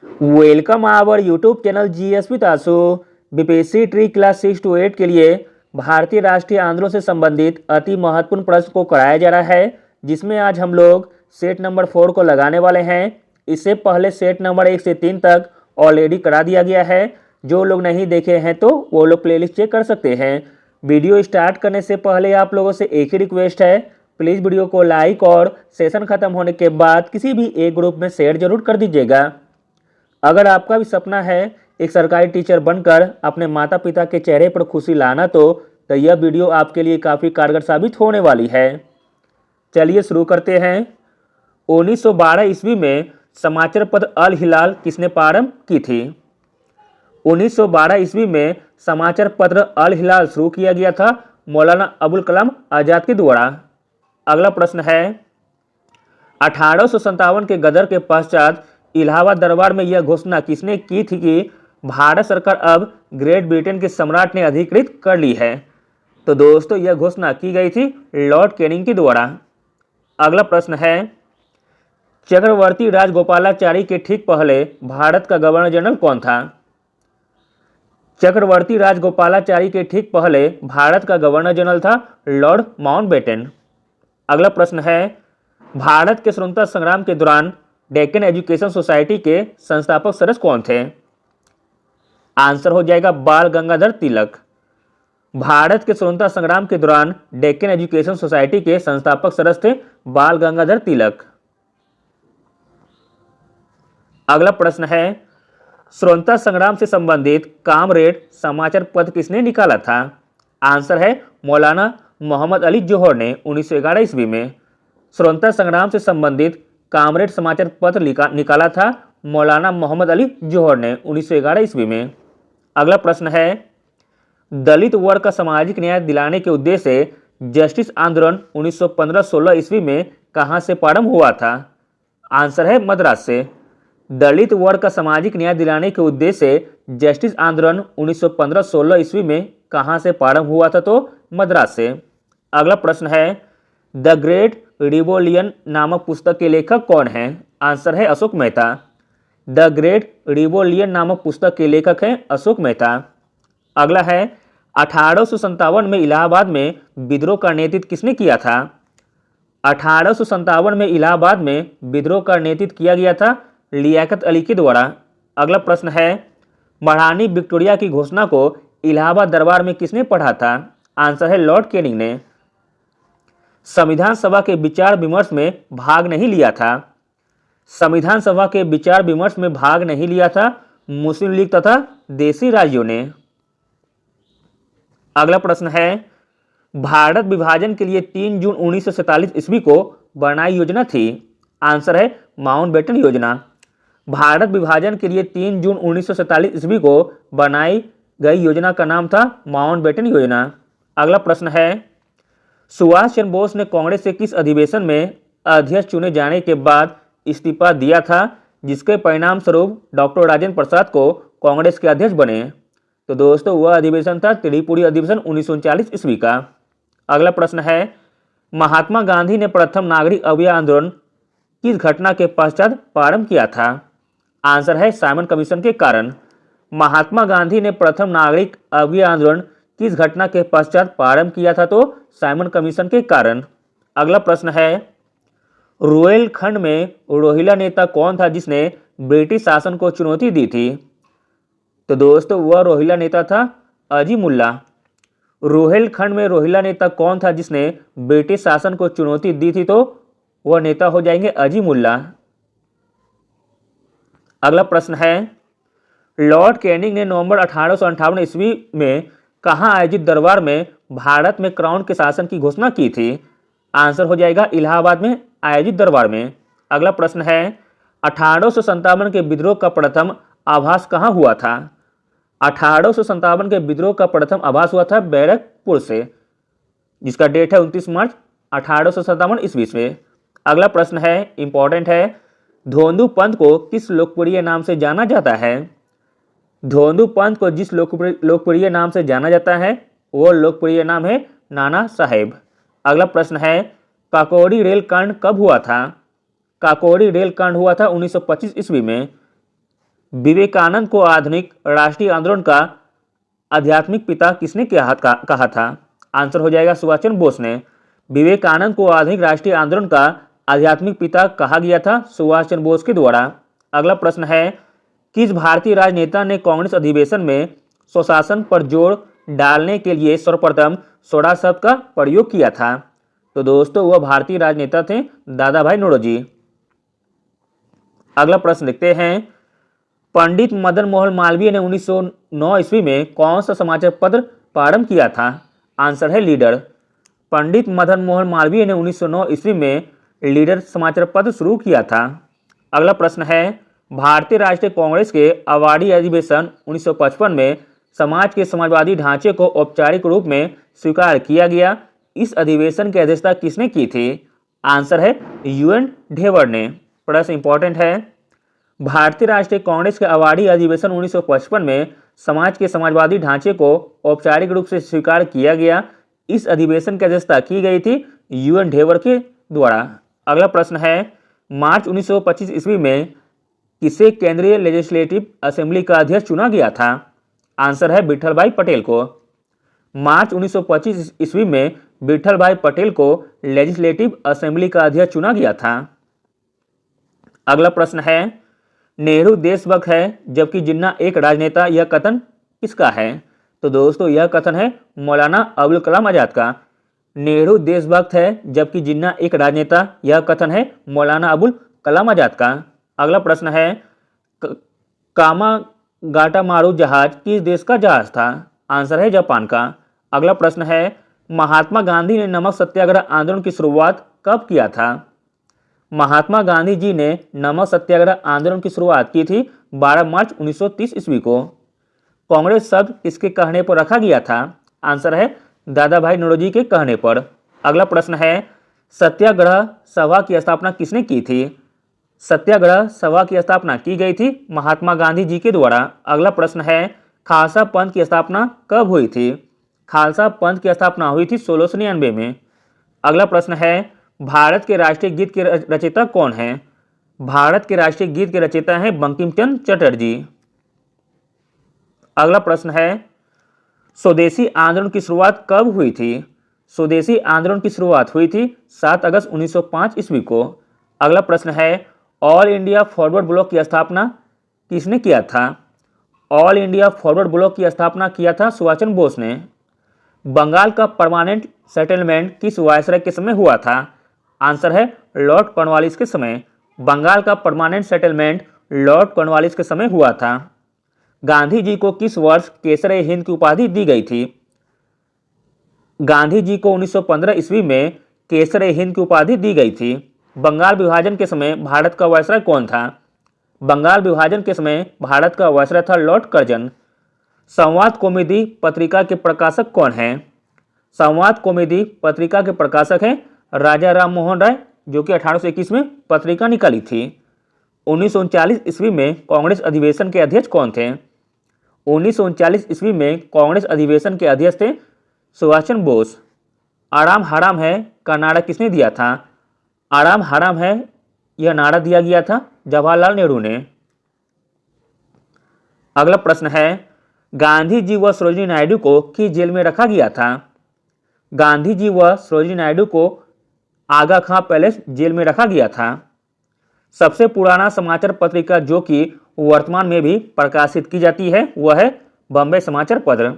Welcome our YouTube channel GS with Ashu. BPSC ट्री class 6 to 8 के लिए भारतीय राष्ट्रीय आंदोलन से संबंधित अति महत्वपूर्ण प्रश्न को कराया जा रहा है, जिसमें आज हम लोग सेट नंबर 4 को लगाने वाले हैं। इससे पहले सेट नंबर 1 से 3 तक ऑलरेडी करा दिया गया है। जो लोग नहीं देखे हैं तो वो लोग प्लेलिस्ट चेक कर सकते हैं। वीडियो स्टार्ट करने से पहले आप लोगों से एक ही रिक्वेस्ट है, प्लीज़ वीडियो को लाइक और सेशन खत्म होने के बाद किसी भी एक ग्रुप में शेयर जरूर कर दीजिएगा। अगर आपका भी सपना है एक सरकारी टीचर बनकर अपने माता पिता के चेहरे पर खुशी लाना, तो यह वीडियो आपके लिए काफ़ी कारगर साबित होने वाली है। चलिए शुरू करते हैं। 1912 ईस्वी में समाचार पत्र अल हिलाल किसने प्रारंभ की थी? 1912 ईस्वी में समाचार पत्र अल हिलाल शुरू किया गया था मौलाना अबुल कलाम आज़ाद के द्वारा। अगला प्रश्न है, 1857 के गदर के पश्चात इलाहाबाद दरबार में यह घोषणा किसने की थी कि भारत सरकार अब ग्रेट ब्रिटेन के सम्राट ने अधिकृत कर ली है? तो दोस्तों यह घोषणा की गई थी लॉर्ड कैनिंग के द्वारा। अगला प्रश्न है, चक्रवर्ती राजगोपालाचारी के ठीक पहले भारत का गवर्नर जनरल कौन था? चक्रवर्ती राजगोपालाचारी के ठीक पहले भारत का गवर्नर जनरल था लॉर्ड माउंटबेटन। अगला प्रश्न है, भारत के स्वतंत्रता संग्राम के दौरान डेक्कन एजुकेशन सोसाइटी के संस्थापक सदस्य कौन थे? आंसर हो जाएगा बाल गंगाधर तिलक। भारत के स्वतंत्रता संग्राम के दौरान डेक्कन एजुकेशन सोसाइटी के संस्थापक सदस्य थे बाल गंगाधर तिलक। अगला प्रश्न है, स्वतंत्रता संग्राम से संबंधित कामरेड समाचार पत्र किसने निकाला था? आंसर है मौलाना मोहम्मद अली जौहर ने 1911 ईस्वी में। स्वतंत्रता संग्राम से संबंधित कामरेड समाचार पत्र निकाला था मौलाना मोहम्मद अली जौहर ने 1911 ईस्वी में। अगला प्रश्न है, दलित वर्ग का सामाजिक न्याय दिलाने के उद्देश्य से जस्टिस आंदोलन 1915-16 ईस्वी में कहां से प्रारंभ हुआ था? आंसर है मद्रास से। दलित वर्ग का सामाजिक न्याय दिलाने के उद्देश्य से जस्टिस आंदोलन 1915-16 ईस्वी में कहां से प्रारंभ हुआ था? तो मद्रास से। अगला प्रश्न है, द ग्रेट रिवोलियन नामक पुस्तक के लेखक कौन हैं? आंसर है अशोक मेहता। द ग्रेट रिवोलियन नामक पुस्तक के लेखक हैं अशोक मेहता। अगला है, 1857 में इलाहाबाद में विद्रोह का नेतृत्व किसने किया था? 1857 में इलाहाबाद में विद्रोह का नेतृत्व किया गया था लियाकत अली के द्वारा। अगला प्रश्न है, महारानी विक्टोरिया की घोषणा को इलाहाबाद दरबार में किसने पढ़ा था? आंसर है लॉर्ड कैनिंग ने। संविधान सभा के विचार विमर्श में भाग नहीं लिया था। संविधान सभा के विचार विमर्श में भाग नहीं लिया था मुस्लिम लीग तथा देशी राज्यों ने। अगला प्रश्न है, भारत विभाजन के लिए 3 जून 1947 ईस्वी को बनाई योजना थी? आंसर है माउंटबेटन योजना। भारत विभाजन के लिए 3 जून 1947 ईस्वी को बनाई गई योजना का नाम था माउंटबेटन योजना। अगला प्रश्न है, सुभाष चंद्र बोस ने कांग्रेस के किस अधिवेशन में अध्यक्ष चुने जाने के बाद इस्तीफा दिया था, जिसके परिणाम स्वरूप डॉक्टर राजेंद्र प्रसाद को कांग्रेस के अध्यक्ष बने? तो दोस्तों वह अधिवेशन था त्रिपुरी अधिवेशन 1939 ईस्वी का। अगला प्रश्न है, महात्मा गांधी ने प्रथम नागरिक अभियान आंदोलन किस घटना के पश्चात प्रारंभ किया था? आंसर है साइमन कमीशन के कारण। महात्मा गांधी ने प्रथम नागरिक अभियान आंदोलन किस घटना के पश्चात प्रारंभ किया था? तो साइमन कमीशन के कारण। अगला प्रश्न है, रोहिलखंड में रोहिला नेता कौन था जिसने ब्रिटिश शासन को चुनौती दी थी? तो दोस्तों वह रोहिला नेता था अजीमुल्ला। रोहिलखंड में रोहिला नेता कौन था जिसने ब्रिटिश शासन को चुनौती दी थी? तो वह नेता हो जाएंगे अजीमुल्ला। अगला प्रश्न है, लॉर्ड कैनिंग ने नवंबर 1858 ईस्वी में कहां आयोजित दरबार में भारत में क्राउन के शासन की घोषणा की थी? आंसर हो जाएगा इलाहाबाद में आयोजित दरबार में। अगला प्रश्न है, 1857 के विद्रोह का प्रथम आभास कहां हुआ था? 1857 के विद्रोह का प्रथम आभास हुआ था बैरकपुर से, जिसका डेट है 29 मार्च 1857 ईस्वी से। अगला प्रश्न है इंपॉर्टेंट है, धोंदू पंथ को किस लोकप्रिय नाम से जाना जाता है? धोंदू पंथ को जिस लोकप्रिय नाम से जाना जाता है वो लोकप्रिय नाम है नाना साहेब। अगला प्रश्न है, काकोरी रेल कांड कब हुआ था? काकोरी रेल कांड हुआ था 1925 ईस्वी में। विवेकानंद को आधुनिक राष्ट्रीय आंदोलन का आध्यात्मिक पिता किसने कहा था? आंसर हो जाएगा सुभाष चंद्र बोस ने। विवेकानंद को आधुनिक राष्ट्रीय आंदोलन का आध्यात्मिक पिता कहा गया था सुभाष चंद्र बोस के द्वारा। अगला प्रश्न है, किस भारतीय राजनेता ने कांग्रेस अधिवेशन में स्वशासन पर जोर डालने के लिए सर्वप्रथम स्वराज शब्द का प्रयोग किया था? तो दोस्तों वह भारतीय राजनेता थे दादा भाई नौरोजी। अगला प्रश्न देखते हैं, पंडित मदन मोहन मालवीय ने 1909 ईस्वी में कौन सा समाचार पत्र प्रारंभ किया था? आंसर है लीडर। पंडित मदन मोहन मालवीय ने 1909 ईस्वी में लीडर समाचार पत्र शुरू किया था। अगला प्रश्न है, भारतीय राष्ट्रीय कांग्रेस के अवार्डी अधिवेशन 1955 में समाज के समाजवादी ढांचे को औपचारिक रूप में स्वीकार किया गया। इस अधिवेशन की अध्यक्षता किसने की थी? आंसर है UN ढेबर ने। प्रश्न इंपॉर्टेंट है, भारतीय राष्ट्रीय कांग्रेस के अवार्डी अधिवेशन 1955 में समाज के समाजवादी ढांचे को औपचारिक रूप से स्वीकार किया गया। इस अधिवेशन की अध्यक्षता की गई थी UN ढेबर के द्वारा। अगला प्रश्न है, मार्च 1925 ईस्वी में किसे केंद्रीय लेजिस्लेटिव असेंबली का अध्यक्ष चुना गया था? आंसर है विठल भाई पटेल को। मार्च 1925 ईस्वी में विठल भाई पटेल को लेजिस्लेटिव असेंबली का अध्यक्ष चुना गया था। अगला प्रश्न है, नेहरू देशभक्त है जबकि जिन्ना एक राजनेता, यह कथन किसका है? तो दोस्तों यह कथन है मौलाना अबुल कलाम आजाद का। नेहरू देशभक्त है जबकि जिन्ना एक राजनेता, यह कथन है मौलाना अबुल कलाम आजाद का। अगला प्रश्न है, कामागाटामारू जहाज किस देश का जहाज था? आंसर है जापान का। अगला प्रश्न है, महात्मा गांधी ने नमक सत्याग्रह आंदोलन की शुरुआत कब किया था? महात्मा गांधी जी ने नमक सत्याग्रह आंदोलन की शुरुआत की थी 12 मार्च 1930 ईस्वी को। कांग्रेस शब्द किसके कहने पर रखा गया था? आंसर है दादा भाई नौरोजी के कहने पर। अगला प्रश्न है, सत्याग्रह सभा की स्थापना किसने की थी? सत्याग्रह सभा की स्थापना की गई थी महात्मा गांधी जी के द्वारा। अगला प्रश्न है, खालसा पंथ की स्थापना कब हुई थी? खालसा पंथ की स्थापना हुई थी 1699 में। अगला प्रश्न है, भारत के राष्ट्रीय गीत के रचयिता कौन है? भारत के राष्ट्रीय गीत के रचयिता हैं बंकिम चंद्र चटर्जी। अगला प्रश्न है, स्वदेशी आंदोलन की शुरुआत कब हुई थी? स्वदेशी आंदोलन की शुरुआत हुई थी 7 अगस्त 1905 ईस्वी को। अगला प्रश्न है, ऑल इंडिया फॉरवर्ड ब्लॉक की स्थापना किसने किया था? ऑल इंडिया फॉरवर्ड ब्लॉक की स्थापना किया था सुभाष चंद्र बोस ने। बंगाल का परमानेंट सेटलमेंट किस वायसराय के समय हुआ था? आंसर है लॉर्ड कॉर्नवालिस के समय। बंगाल का परमानेंट सेटलमेंट लॉर्ड कॉर्नवालिस के समय हुआ था। गांधी जी को किस वर्ष केसरे हिंद की उपाधि दी गई थी? गांधी जी को 1915 ईस्वी में केसरे हिंद की उपाधि दी गई थी। बंगाल विभाजन के समय भारत का वायसराय कौन था? बंगाल विभाजन के समय भारत का वायसराय था लॉर्ड कर्जन। संवाद कौमुदी पत्रिका के प्रकाशक कौन हैं? संवाद कौमुदी पत्रिका के प्रकाशक हैं राजा राम मोहन राय, जो कि 1821 में पत्रिका निकाली थी। 1939 ईस्वी में कांग्रेस अधिवेशन के अध्यक्ष कौन थे? 1939 ईस्वी में कांग्रेस अधिवेशन के अध्यक्ष थे सुभाष चंद्र बोस। आराम हराम है का नारा किसने दिया था? आराम हराम है यह नारा दिया गया था जवाहरलाल नेहरू ने। अगला प्रश्न है, गांधी जी व सरोजिनी नायडू को किस जेल में रखा गया था? गांधी जी व सरोजिनी नायडू को आगा खां पैलेस जेल में रखा गया था। सबसे पुराना समाचार पत्रिका जो कि वर्तमान में भी प्रकाशित की जाती है वह है बॉम्बे समाचार पत्र।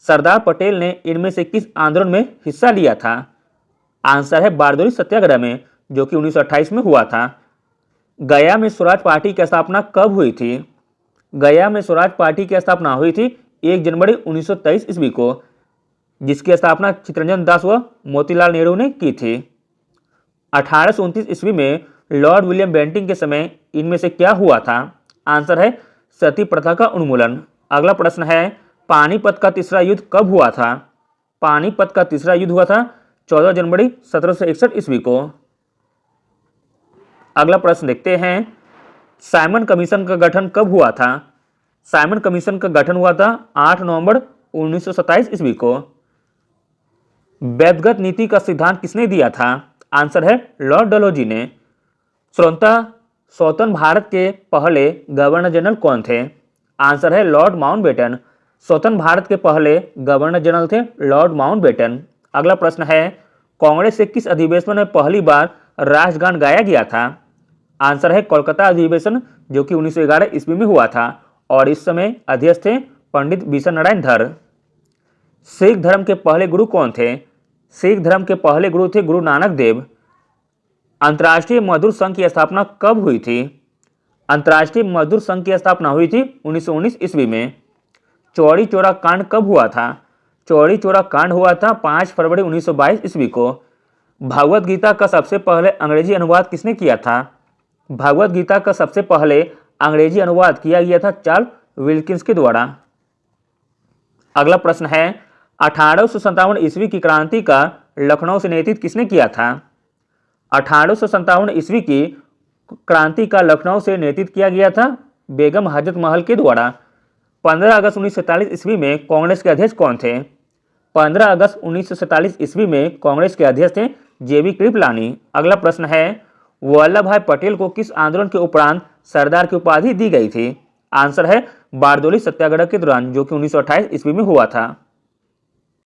सरदार पटेल ने इनमें से किस आंदोलन में हिस्सा लिया था? आंसर है बारदोली सत्याग्रह में, जो कि 1928 में हुआ था। गया में स्वराज पार्टी की स्थापना कब हुई थी? गया में स्वराज पार्टी की स्थापना हुई थी 1 जनवरी 1923 ईस्वी को, जिसकी स्थापना चित्तरंजन दास व मोतीलाल नेहरू ने की थी। 1829 ईस्वी में लॉर्ड विलियम बेंटिंग के समय इनमें से क्या हुआ था? आंसर है सती प्रथा का उन्मूलन। अगला प्रश्न है, पानीपत का तीसरा युद्ध कब हुआ था? पानीपत का तीसरा युद्ध हुआ था 14 जनवरी 1761 ईस्वी को। अगला प्रश्न देखते हैं, साइमन कमीशन का गठन कब हुआ था? साइमन कमीशन का गठन हुआ था 8 नवंबर 1927 ईस्वी को। वैधगत नीति का सिद्धांत किसने दिया था? आंसर है लॉर्ड डलहौजी ने। स्वतंत्र भारत के पहले गवर्नर जनरल कौन थे? आंसर है लॉर्ड माउंटबेटन। स्वतंत्र भारत के पहले गवर्नर जनरल थे लॉर्ड माउंटबेटन। अगला प्रश्न है, कांग्रेस से किस अधिवेशन में पहली बार राष्ट्रगान गाया गया था? आंसर है कोलकाता अधिवेशन, जो कि 1911 ईस्वी में हुआ था और इस समय अध्यक्ष थे पंडित बिशन नारायण धर। सिख धर्म के पहले गुरु कौन थे? सिख धर्म के पहले गुरु थे गुरु नानक देव। अंतर्राष्ट्रीय मजदूर संघ की स्थापना कब हुई थी? अंतर्राष्ट्रीय मजदूर संघ की स्थापना हुई थी 1919 ईस्वी में। चौरी चौरा कांड कब हुआ था? चौरी चौरा कांड हुआ था 5 फरवरी 1922 ईस्वी को। भगवत गीता का सबसे पहले अंग्रेजी अनुवाद किसने किया था? भगवत गीता का सबसे पहले अंग्रेजी अनुवाद किया गया था चार्ल्स विल्किंस के द्वारा। अगला प्रश्न है, 1857 ईस्वी की क्रांति का लखनऊ से नेतृत्व किसने किया था? 1857 ईस्वी की क्रांति का लखनऊ से नेतृत्व किया गया था बेगम हजरत महल के द्वारा। 15 अगस्त 1947 ईस्वी में कांग्रेस के अध्यक्ष कौन थे? 15 अगस्त 1947 ईस्वी में कांग्रेस के अध्यक्ष थे जेबी कृपलानी। अगला प्रश्न है, वल्लभ भाई पटेल को किस आंदोलन के उपरांत सरदार की उपाधि दी गई थी? आंसर है बारदोली सत्याग्रह के दौरान, जो कि 1928 ईस्वी में हुआ था।